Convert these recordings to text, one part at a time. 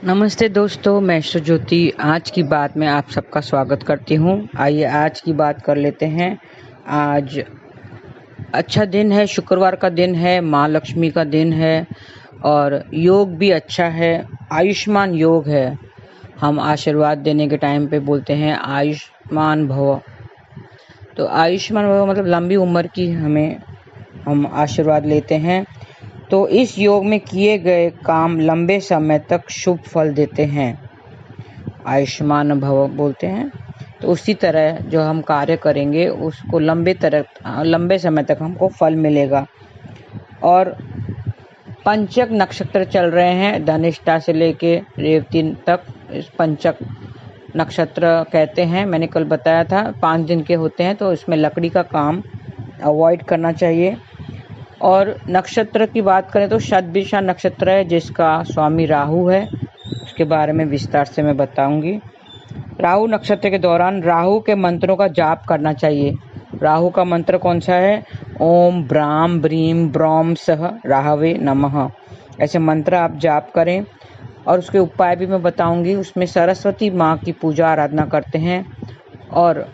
नमस्ते दोस्तों, मैं सुज्योति आज की बात में आप सबका स्वागत करती हूँ। आइए आज की बात कर लेते हैं। आज अच्छा दिन है, शुक्रवार का दिन है, माँ लक्ष्मी का दिन है और योग भी अच्छा है। आयुष्मान योग है। हम आशीर्वाद देने के टाइम पे बोलते हैं आयुष्मान भव। तो आयुष्मान भव मतलब लंबी उम्र की हम आशीर्वाद लेते हैं। तो इस योग में किए गए काम लंबे समय तक शुभ फल देते हैं, आयुष्मान भव बोलते हैं। तो उसी तरह जो हम कार्य करेंगे उसको लंबे समय तक हमको फल मिलेगा। और पंचक नक्षत्र चल रहे हैं, धनिष्ठा से लेके रेवती तक। इस पंचक नक्षत्र कहते हैं, मैंने कल बताया था 5 दिन के होते हैं। तो इसमें लकड़ी का काम अवॉइड करना चाहिए। और नक्षत्र की बात करें तो शतभिषा नक्षत्र है जिसका स्वामी राहु है। उसके बारे में विस्तार से मैं बताऊंगी। राहु नक्षत्र के दौरान राहु के मंत्रों का जाप करना चाहिए। राहु का मंत्र कौन सा है? ओम ब्राम ब्रीम ब्रौम सह राहवे नमः। ऐसे मंत्र आप जाप करें। और उसके उपाय भी मैं बताऊंगी। उसमें सरस्वती माँ की पूजा आराधना करते हैं। और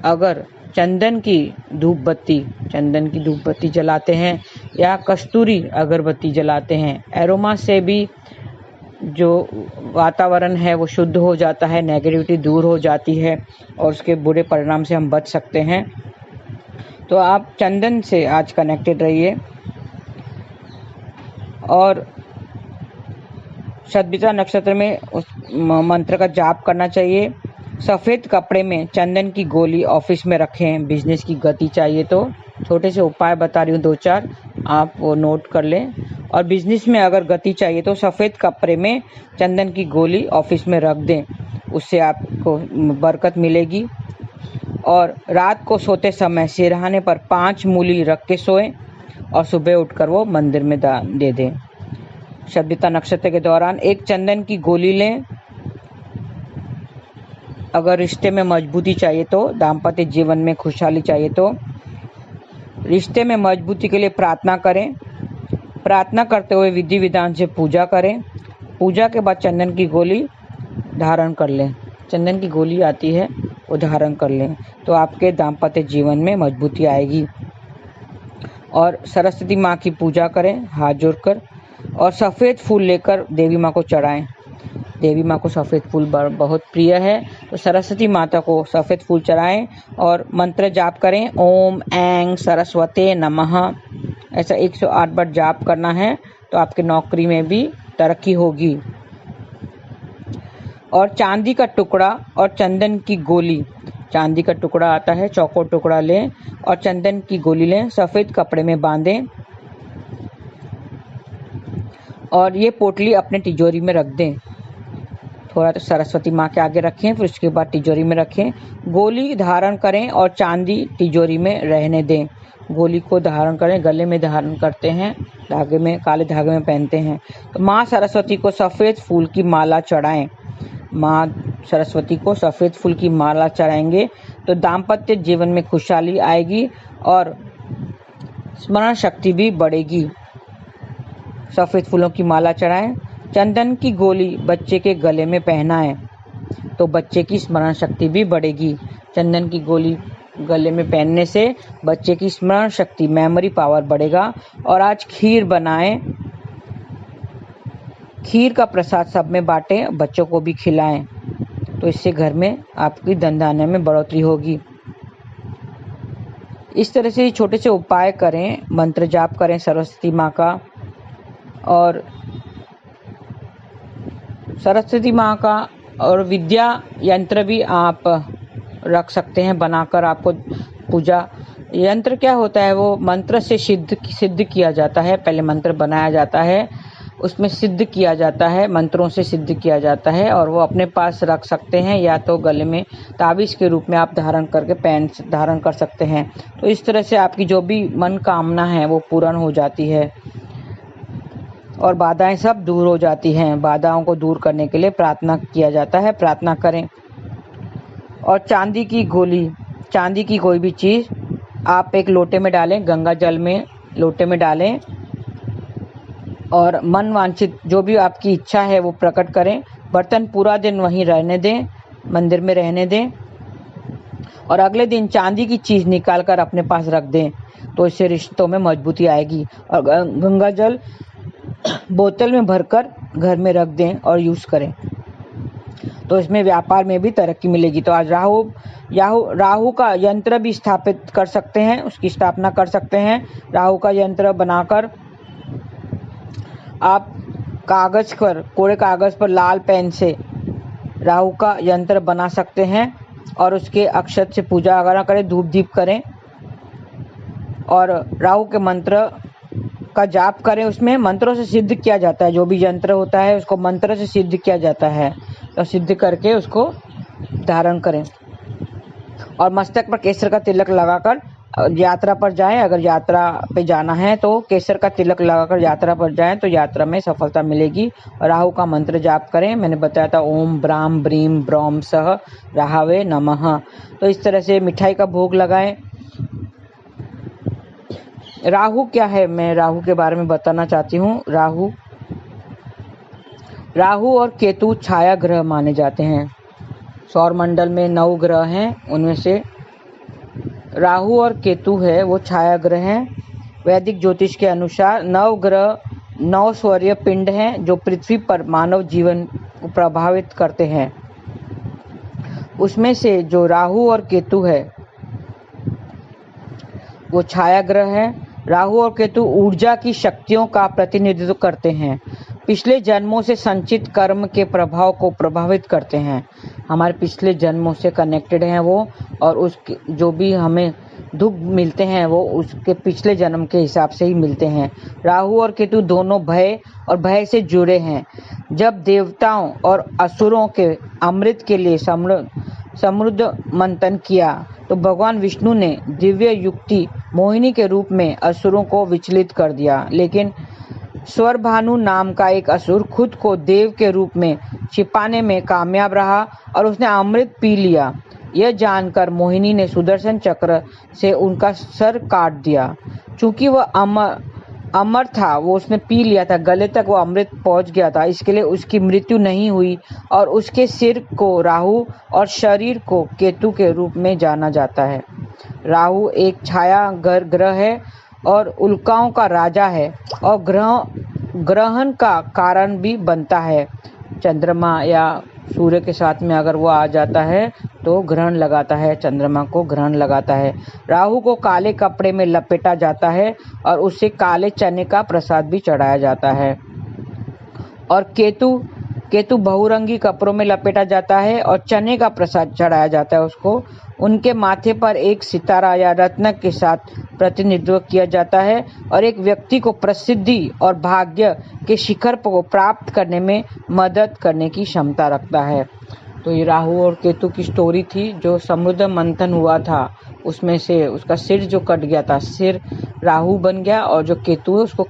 अगर चंदन की धूप बत्ती जलाते हैं या कस्तूरी अगरबत्ती जलाते हैं, एरोमा से भी जो वातावरण है वो शुद्ध हो जाता है, नेगेटिविटी दूर हो जाती है और उसके बुरे परिणाम से हम बच सकते हैं। तो आप चंदन से आज कनेक्टेड रहिए। और शतभिषा नक्षत्र में उस मंत्र का जाप करना चाहिए। सफ़ेद कपड़े में चंदन की गोली ऑफिस में रखें। बिजनेस की गति चाहिए तो छोटे से उपाय बता रही हूँ 2-4, आप वो नोट कर लें। और बिजनेस में अगर गति चाहिए तो सफ़ेद कपड़े में चंदन की गोली ऑफिस में रख दें, उससे आपको बरकत मिलेगी। और रात को सोते समय सिरहाने पर 5 मूली रख के सोएं और सुबह उठकर वो मंदिर में दान दे दें। शतभिषा नक्षत्र के दौरान एक चंदन की गोली लें। अगर रिश्ते में मजबूती चाहिए तो, दाम्पत्य जीवन में खुशहाली चाहिए तो रिश्ते में मजबूती के लिए प्रार्थना करें। प्रार्थना करते हुए विधि विधान से पूजा करें। पूजा के बाद चंदन की गोली धारण कर लें। चंदन की गोली आती है वो धारण कर लें तो आपके दाम्पत्य जीवन में मजबूती आएगी। और सरस्वती माँ की पूजा करें हाथ जोड़कर। और सफ़ेद फूल लेकर देवी माँ को चढ़ाएं। देवी माँ को सफ़ेद फूल बहुत प्रिय है, तो सरस्वती माता को सफ़ेद फूल चढ़ाएं और मंत्र जाप करें। ओम ऐं सरस्वते नमः। ऐसा 108 बार जाप करना है तो आपके नौकरी में भी तरक्की होगी। और चांदी का टुकड़ा और चंदन की गोली, चांदी का टुकड़ा आता है, चौकोर टुकड़ा लें और चंदन की गोली लें, सफ़ेद कपड़े में बांधें और ये पोटली अपने तिजोरी में रख दें। थोड़ा तो सरस्वती माँ के आगे रखें, फिर उसके बाद तिजोरी में रखें। गोली धारण करें और चांदी तिजोरी में रहने दें। गोली को धारण करें, गले में धारण करते हैं, धागे में, काले धागे में पहनते हैं। तो माँ सरस्वती को सफ़ेद फूल की माला चढ़ाएं। माँ सरस्वती को सफ़ेद फूल की माला चढ़ाएंगे तो दाम्पत्य जीवन में खुशहाली आएगी और स्मरण शक्ति भी बढ़ेगी। सफ़ेद फूलों की माला चढ़ाएं। चंदन की गोली बच्चे के गले में पहनाएं तो बच्चे की स्मरण शक्ति भी बढ़ेगी। चंदन की गोली गले में पहनने से बच्चे की स्मरण शक्ति, मेमोरी पावर बढ़ेगा। और आज खीर बनाएं, खीर का प्रसाद सब में बांटें, बच्चों को भी खिलाएं तो इससे घर में आपकी धन धान्य में बढ़ोतरी होगी। इस तरह से छोटे से उपाय करें, मंत्र जाप करें सरस्वती माँ का। और सरस्वती माँ का और विद्या यंत्र भी आप रख सकते हैं बनाकर। आपको पूजा यंत्र क्या होता है, वो मंत्र से सिद्ध किया जाता है। पहले मंत्र बनाया जाता है, उसमें सिद्ध किया जाता है, मंत्रों से सिद्ध किया जाता है और वो अपने पास रख सकते हैं या तो गले में ताबीज़ के रूप में आप धारण करके धारण कर सकते हैं। तो इस तरह से आपकी जो भी मनोकामना है वो पूर्ण हो जाती है और बाधाएं सब दूर हो जाती हैं। बाधाओं को दूर करने के लिए प्रार्थना किया जाता है, प्रार्थना करें। और चांदी की गोली, चांदी की कोई भी चीज़ आप एक लोटे में डालें, गंगा जल में लोटे में डालें और मन वांछित जो भी आपकी इच्छा है वो प्रकट करें। बर्तन पूरा दिन वहीं रहने दें, मंदिर में रहने दें, और अगले दिन चांदी की चीज़ निकाल कर अपने पास रख दें, तो इससे रिश्तों में मजबूती आएगी। और गंगा जल बोतल में भरकर घर में रख दें और यूज़ करें, तो इसमें व्यापार में भी तरक्की मिलेगी। तो आज राहु का यंत्र भी स्थापित कर सकते हैं, उसकी स्थापना कर सकते हैं। राहु का यंत्र बनाकर आप कोरे कागज पर लाल पेन से राहु का यंत्र बना सकते हैं और उसके अक्षत से पूजा वगैरह करें, धूप दीप करें और राहु के मंत्र का जाप करें। उसमें मंत्रों से सिद्ध किया जाता है, जो भी यंत्र होता है उसको मंत्र से सिद्ध किया जाता है, तो सिद्ध करके उसको धारण करें। और मस्तक पर केसर का तिलक लगाकर यात्रा पर जाएं। अगर यात्रा पे जाना है तो केसर का तिलक लगाकर यात्रा पर जाएं, तो यात्रा में सफलता मिलेगी। और राहु का मंत्र जाप करें, मैंने बताया था ओम ब्राम ब्रीम ब्रौम सह राहवे नमः। तो इस तरह से मिठाई का भोग लगाएं। राहु क्या है, मैं राहु के बारे में बताना चाहती हूँ। राहु और केतु छाया ग्रह माने जाते हैं। सौर मंडल में 9 ग्रह हैं, उनमें से राहु और केतु है वो छाया ग्रह हैं। वैदिक ज्योतिष के अनुसार 9 ग्रह 9 सौर्य पिंड हैं जो पृथ्वी पर मानव जीवन को प्रभावित करते हैं। उसमें से जो राहु और केतु है वो छाया ग्रह है। राहु और केतु ऊर्जा की शक्तियों का प्रतिनिधित्व करते हैं, पिछले जन्मों से संचित कर्म के प्रभाव को प्रभावित करते हैं। हमारे पिछले जन्मों से कनेक्टेड हैं वो, और उसके जो भी हमें दुख मिलते हैं वो उसके पिछले जन्म के हिसाब से ही मिलते हैं। राहु और केतु दोनों भय और भय से जुड़े हैं। जब देवताओं और असुरों के अमृत के लिए समृद्ध मंथन किया तो भगवान विष्णु ने दिव्य युक्ति मोहिनी के रूप में असुरों को विचलित कर दिया, लेकिन स्वरभानु नाम का एक असुर खुद को देव के रूप में छिपाने में कामयाब रहा और उसने अमृत पी लिया। यह जानकर मोहिनी ने सुदर्शन चक्र से उनका सर काट दिया। चूंकि वह अमर था, वो उसने पी लिया था, गले तक वो अमृत पहुंच गया था, इसके लिए उसकी मृत्यु नहीं हुई और उसके सिर को राहु और शरीर को केतु के रूप में जाना जाता है। राहु एक छाया ग्रह है और उल्काओं का राजा है और ग्रहण का कारण भी बनता है। चंद्रमा या सूर्य के साथ में अगर वो आ जाता है तो ग्रहण लगाता है, चंद्रमा को ग्रहण लगाता है। राहु को काले कपड़े में लपेटा जाता है और उसे काले चने का प्रसाद भी चढ़ाया जाता है। और केतु बहुरंगी कपड़ों में लपेटा जाता है और चने का प्रसाद चढ़ाया जाता है उसको। उनके माथे पर एक सितारा या रत्न के साथ प्रतिनिधित्व किया जाता है और एक व्यक्ति को प्रसिद्धि और भाग्य के शिखर को प्राप्त करने में मदद करने की क्षमता रखता है। तो ये राहु और केतु की स्टोरी थी। जो समुद्र मंथन हुआ था उसमें से उसका सिर जो कट गया था, सिर राहु बन गया और जो केतु है उसको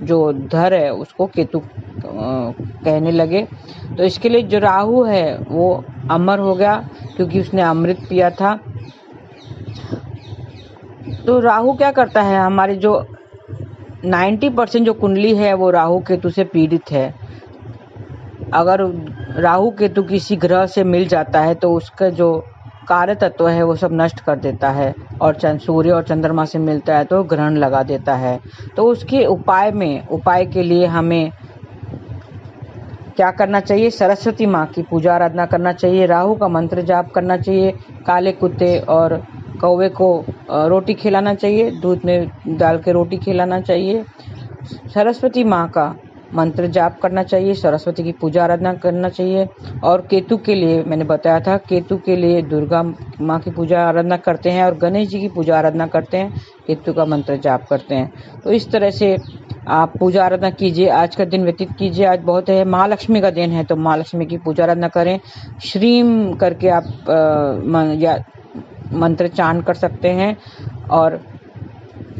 जो धर है उसको केतु कहने लगे। तो इसके लिए जो राहु है वो अमर हो गया क्योंकि उसने अमृत पिया था। तो राहु क्या करता है, हमारी जो 90% जो कुंडली है वो राहु केतु से पीड़ित है। अगर राहु केतु किसी ग्रह से मिल जाता है तो उसका जो कार्य तत्व है वो सब नष्ट कर देता है, और सूर्य और चंद्रमा से मिलता है तो ग्रहण लगा देता है। तो उसके उपाय के लिए हमें क्या करना चाहिए? सरस्वती माँ की पूजा आराधना करना चाहिए, राहु का मंत्र जाप करना चाहिए, काले कुत्ते और कौवे को रोटी खिलाना चाहिए, दूध में डाल के रोटी खिलाना चाहिए, सरस्वती माँ का मंत्र जाप करना चाहिए, सरस्वती की पूजा आराधना करना चाहिए। और केतु के लिए मैंने बताया था, केतु के लिए दुर्गा माँ की पूजा आराधना करते हैं और गणेश जी की पूजा आराधना करते हैं, केतु का मंत्र जाप करते हैं। तो इस तरह से आप पूजा आराधना कीजिए, आज का दिन व्यतीत कीजिए। आज बहुत है, महालक्ष्मी का दिन है तो महालक्ष्मी की पूजा आराधना करें। श्रीम करके आप मंत्र चान कर सकते हैं। और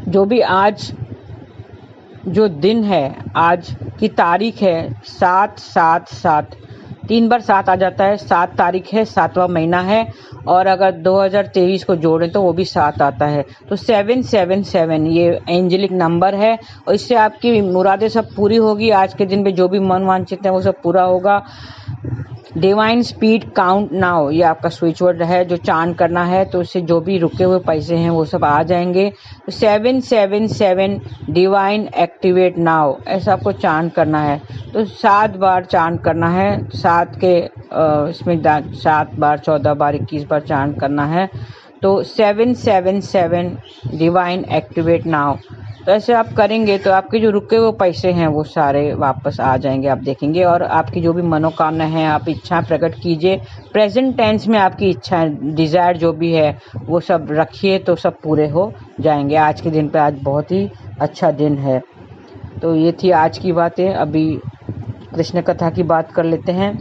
जो भी आज जो दिन है, आज की तारीख है 7/7/7 3 बार 7 आ जाता है, 7 तारीख है, 7वां महीना है, और अगर 2023 को जोड़ें तो वो भी 7 आता है। तो 777 ये एंजेलिक नंबर है, और इससे आपकी मुरादें सब पूरी होगी। आज के दिन पे जो भी मन वांछित है वो सब पूरा होगा। डिवाइन स्पीड काउंट नाउ, ये आपका स्विच वर्ड है जो चांट करना है, तो उससे जो भी रुके हुए पैसे हैं वो सब आ जाएंगे। 777 डिवाइन एक्टिवेट नाउ, ऐसा आपको चांट करना है। तो 7 बार चांट करना है, 7 के इसमें 7 बार, 14 बार, 21 बार चांट करना है। तो 777 डिवाइन एक्टिवेट नाउ, तो ऐसे आप करेंगे तो आपके जो रुके हुए पैसे हैं वो सारे वापस आ जाएंगे, आप देखेंगे। और आपकी जो भी मनोकामना है, आप इच्छाएं प्रकट कीजिए। प्रेजेंट टेंस में आपकी इच्छाएं, डिजायर जो भी है वो सब रखिए, तो सब पूरे हो जाएंगे। आज के दिन पे आज बहुत ही अच्छा दिन है। तो ये थी आज की बातें। अभी कृष्ण कथा की बात कर लेते हैं।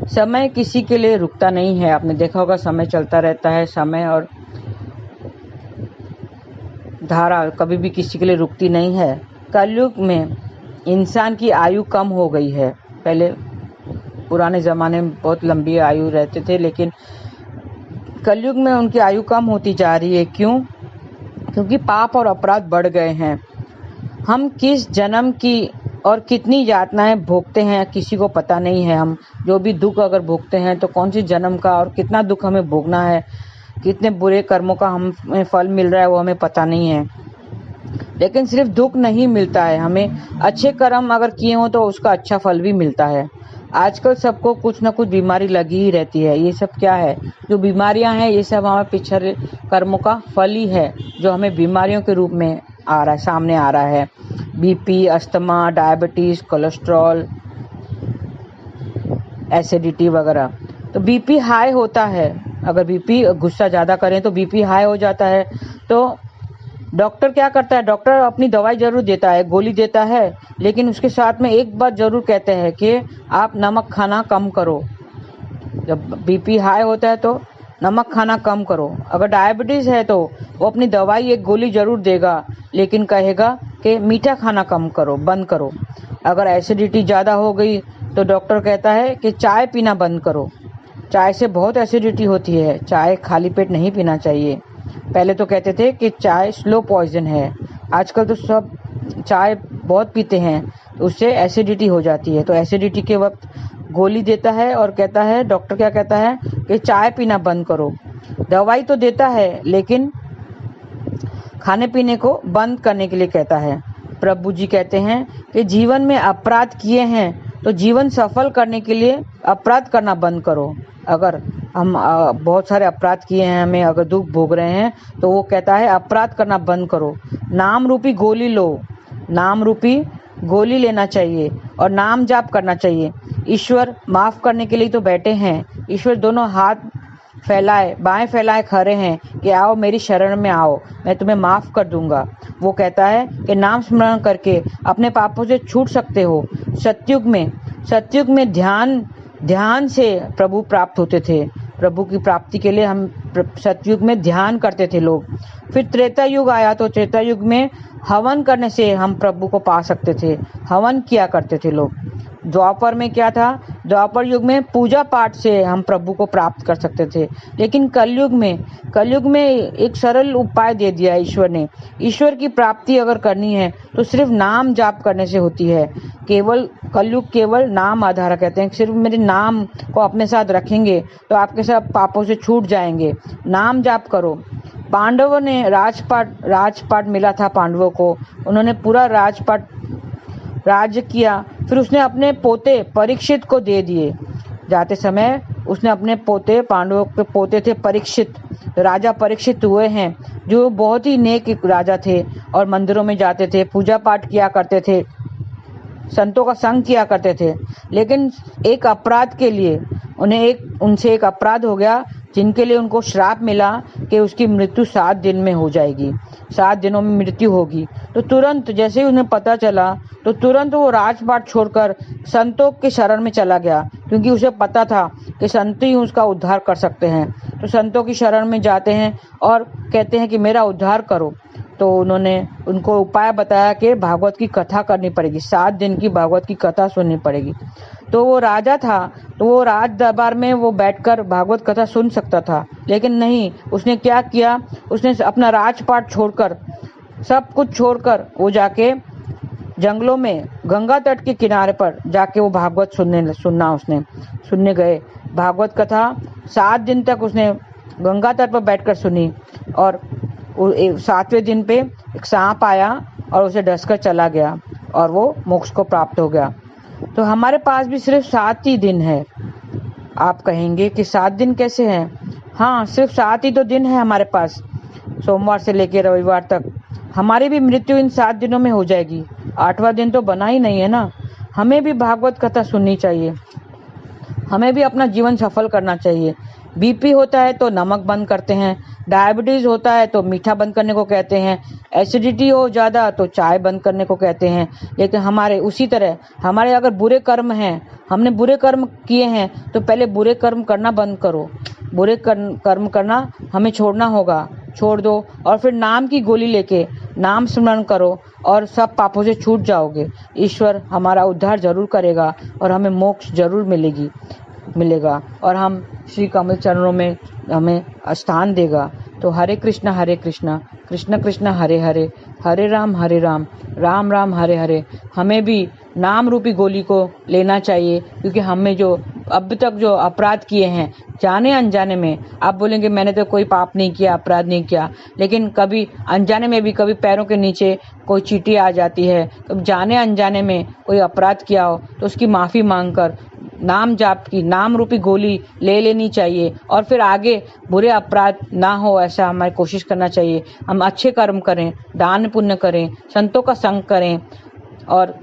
समय किसी के लिए रुकता नहीं है, आपने देखा होगा समय चलता रहता है। समय और धारा कभी भी किसी के लिए रुकती नहीं है। कलयुग में इंसान की आयु कम हो गई है। पहले पुराने ज़माने में बहुत लंबी आयु रहते थे, लेकिन कलयुग में उनकी आयु कम होती जा रही है। क्यों? क्योंकि पाप और अपराध बढ़ गए हैं। हम किस जन्म की और कितनी यातनाएं भोगते हैं किसी को पता नहीं है। हम जो भी दुख अगर भोगते हैं तो कौन सी जन्म का और कितना दुख हमें भोगना है, कितने बुरे कर्मों का हमें फल मिल रहा है वो हमें पता नहीं है। लेकिन सिर्फ दुख नहीं मिलता है, हमें अच्छे कर्म अगर किए हो तो उसका अच्छा फल भी मिलता है। आजकल सबको कुछ ना कुछ बीमारी लगी ही रहती है। ये सब क्या है? जो बीमारियां हैं ये सब हमारे पिछले कर्मों का फल ही है, जो हमें बीमारियों के रूप में आ रहा है, सामने आ रहा है। BP, asthma, diabetes, cholesterol, acidity वगैरह। तो बीपी हाई होता है, अगर बीपी गुस्सा ज़्यादा करें तो बीपी हाई हो जाता है। तो डॉक्टर क्या करता है? डॉक्टर अपनी दवाई जरूर देता है, गोली देता है, लेकिन उसके साथ में एक बात जरूर कहते हैं कि आप नमक खाना कम करो। जब बीपी हाई होता है तो नमक खाना कम करो। अगर डायबिटीज़ है तो वो अपनी दवाई एक गोली जरूर देगा, लेकिन कहेगा कि मीठा खाना कम करो, बंद करो। अगर एसिडिटी ज़्यादा हो गई तो डॉक्टर कहता है कि चाय पीना बंद करो। चाय से बहुत एसिडिटी होती है, चाय खाली पेट नहीं पीना चाहिए। पहले तो कहते थे कि चाय स्लो पॉइजन है, आजकल तो सब चाय बहुत पीते हैं, तो उससे एसिडिटी हो जाती है। तो एसिडिटी के वक्त गोली देता है और कहता है, डॉक्टर क्या कहता है कि चाय पीना बंद करो। दवाई तो देता है, लेकिन खाने पीने को बंद करने के लिए कहता है। प्रभु जी कहते हैं कि जीवन में अपराध किए हैं तो जीवन सफल करने के लिए अपराध करना बंद करो। अगर हम बहुत सारे अपराध किए हैं, हमें अगर दुख भोग रहे हैं, तो वो कहता है अपराध करना बंद करो। नाम रूपी गोली लो, नाम रूपी गोली लेना चाहिए और नाम जाप करना चाहिए। ईश्वर माफ करने के लिए तो बैठे हैं। ईश्वर दोनों हाथ फैलाए, बाएं फैलाए खड़े हैं कि आओ मेरी शरण में आओ, मैं तुम्हें माफ कर दूंगा। वो कहता है कि नाम स्मरण करके अपने पापों से छूट सकते हो। सतयुग में ध्यान से प्रभु प्राप्त होते थे। प्रभु की प्राप्ति के लिए हम सतयुग में ध्यान करते थे लोग। फिर त्रेता युग आया तो त्रेता युग में हवन करने से हम प्रभु को पा सकते थे, हवन किया करते थे लोग। द्वापर में क्या था? द्वापर युग में पूजा पाठ से हम प्रभु को प्राप्त कर सकते थे। लेकिन कलयुग में एक सरल उपाय दे दिया ईश्वर ने। ईश्वर की प्राप्ति अगर करनी है तो सिर्फ नाम जाप करने से होती है। कलयुग केवल नाम आधार, कहते हैं सिर्फ मेरे नाम को अपने साथ रखेंगे तो आपके सब पापों से छूट जाएंगे। नाम जाप करो। पांडवों ने राजपाट मिला था पांडवों को, उन्होंने पूरा राज्य किया। फिर उसने अपने पोते परीक्षित को दे दिए। जाते समय उसने अपने पोते, पांडवों के पोते थे परीक्षित, राजा परीक्षित हुए हैं, जो बहुत ही नेक राजा थे और मंदिरों में जाते थे, पूजा पाठ किया करते थे, संतों का संग किया करते थे। लेकिन एक अपराध के लिए उनसे एक अपराध हो गया, जिनके लिए उनको श्राप मिला कि उसकी मृत्यु 7 दिन में हो जाएगी, 7 दिनों में मृत्यु होगी। तो तुरंत जैसे ही उन्हें पता चला तो तुरंत वो राजपाट छोड़कर संतों के शरण में चला गया, क्योंकि उसे पता था कि संत ही उसका उद्धार कर सकते हैं। तो संतों की शरण में जाते हैं और कहते हैं कि मेरा उद्धार करो। तो उन्होंने उनको उपाय बताया कि भागवत की कथा करनी पड़ेगी, 7 दिन की भागवत की कथा सुननी पड़ेगी। तो वो राजा था, तो वो राज दरबार में वो बैठकर भागवत कथा सुन सकता था, लेकिन नहीं, उसने क्या किया, उसने अपना राजपाट छोड़कर, सब कुछ छोड़कर वो जाके जंगलों में गंगा तट के किनारे पर जाके वो भागवत सुनने गए। भागवत कथा 7 दिन तक उसने गंगा तट पर बैठकर सुनी, और 7वें दिन पे एक सांप आया और उसे डसकर चला गया और वो मोक्ष को प्राप्त हो गया। तो हमारे पास भी सिर्फ 7 ही दिन है। आप कहेंगे कि 7 दिन कैसे हैं? हाँ, सिर्फ 7 ही तो दिन है हमारे पास, सोमवार से लेकर रविवार तक। हमारी भी मृत्यु इन 7 दिनों में हो जाएगी, 8वां दिन तो बना ही नहीं है ना। हमें भी भागवत कथा सुननी चाहिए, हमें भी अपना जीवन सफल करना चाहिए। बीपी होता है तो नमक बंद करते हैं, डायबिटीज होता है तो मीठा बंद करने को कहते हैं, एसिडिटी हो ज़्यादा तो चाय बंद करने को कहते हैं। लेकिन हमारे उसी तरह हमारे अगर बुरे कर्म हैं, हमने बुरे कर्म किए हैं, तो पहले बुरे कर्म करना बंद करो, बुरे कर्म करना हमें छोड़ना होगा, छोड़ दो, और फिर नाम की गोली लेके नाम स्मरण करो और सब पापों से छूट जाओगे। ईश्वर हमारा उद्धार जरूर करेगा और हमें मोक्ष जरूर मिलेगा और हम श्री कमल चरणों में हमें स्थान देगा। तो हरे कृष्णा कृष्ण कृष्ण हरे हरे, हरे राम राम राम हरे हरे। हमें भी नाम रूपी गोली को लेना चाहिए, क्योंकि हमें जो अब तक जो अपराध किए हैं जाने अनजाने में, आप बोलेंगे मैंने तो कोई पाप नहीं किया, अपराध नहीं किया, लेकिन कभी अनजाने में भी कभी पैरों के नीचे कोई चींटी आ जाती है, कभी जाने अनजाने में कोई अपराध किया हो तो उसकी माफ़ी मांगकर नाम जाप की नाम रूपी गोली ले लेनी चाहिए, और फिर आगे बुरे अपराध ना हो ऐसा हमें कोशिश करना चाहिए। हम अच्छे कर्म करें, दान पुण्य करें, संतों का संग करें और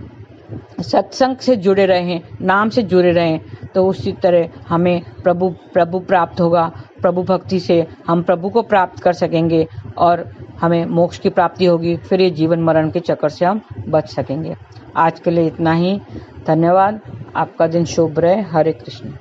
सत्संग से जुड़े रहें, नाम से जुड़े रहें, तो उसी तरह हमें प्रभु प्राप्त होगा। प्रभु भक्ति से हम प्रभु को प्राप्त कर सकेंगे और हमें मोक्ष की प्राप्ति होगी। फिर ये जीवन मरण के चक्कर से हम बच सकेंगे। आज के लिए इतना ही, धन्यवाद। आपका दिन शुभ रहे। हरे कृष्ण।